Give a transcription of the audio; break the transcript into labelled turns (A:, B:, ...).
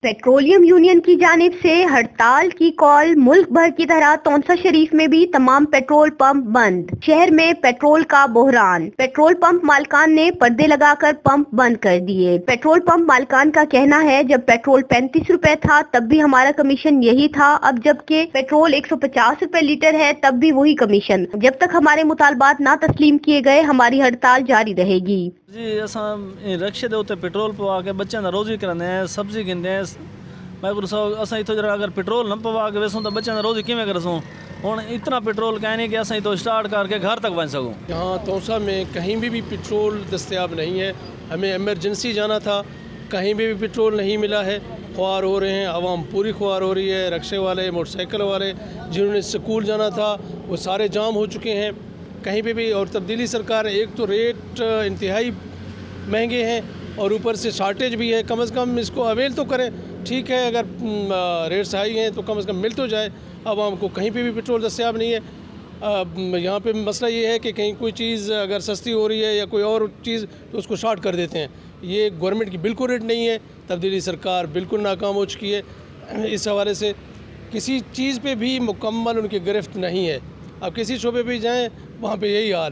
A: Petroleum union की जानिब से हड़ताल की कॉल। मुल्क भर की तरह तौंसा शरीफ में भी तमाम पेट्रोल पंप बंद। शहर में पेट्रोल का बहरान। पेट्रोल पंप मालिकान ने पर्दे लगाकर पंप बंद कर दिए। पेट्रोल पंप मालिकान का कहना है, जब पेट्रोल 35 रुपए था तब भी हमारा कमीशन यही था, अब जबकि पेट्रोल 150 रुपए लीटर है तब भी वही कमीशन। जब तक हमारे मुतालबात ना तस्लीम किए गए हमारी हड़ताल जारी रहेगी।
B: जी असां रक्शे दे उत्ते पेट्रोल पवा के बच्चों का रोज़ी कराने हैं, सब्जी गिनते हैं। मैं गुरु साहब असां इतो जरा अगर पेट्रोल न पवा के वेसों तो बच्चों का रोज़ी किमें करसूं। हुण इतना पेट्रोल कहने कि असां तो स्टार्ट करके घर तक पहुँच सकूँ।
C: यहाँ तौसा में कहीं भी पेट्रोल दस्तयाब नहीं है। हमें इमरजेंसी जाना था, कहीं भी पेट्रोल नहीं मिला है। ख्वार हो रहे हैं, आवाम पूरी ख्वार हो रही है। रक्शे वाले, मोटरसाइकिल वाले जिन्होंने स्कूल जाना था वो सारे जाम हो चुके हैं कहीं पे भी। और तब्दीली सरकार, एक तो रेट इंतहाई महंगे हैं और ऊपर से शार्टेज भी है। कम से कम इसको अवेल तो करें। ठीक है, अगर रेट्स हाई हैं तो कम से कम मिल तो जाए आवाम को। कहीं पे भी पेट्रोल दस्तयाब नहीं है। यहाँ पे मसला ये है कि कहीं कोई चीज़ अगर सस्ती हो रही है या कोई और चीज़ तो उसको शार्ट कर देते हैं। ये गवर्नमेंट की बिल्कुल रेट नहीं है। तब्दीली सरकार बिल्कुल नाकाम हो चुकी है। इस हवाले से किसी चीज़ पे भी मुकम्मल उनकी गिरफ्त नहीं है। अब किसी शोबे पे जाएँ वहाँ पे यही हाल है।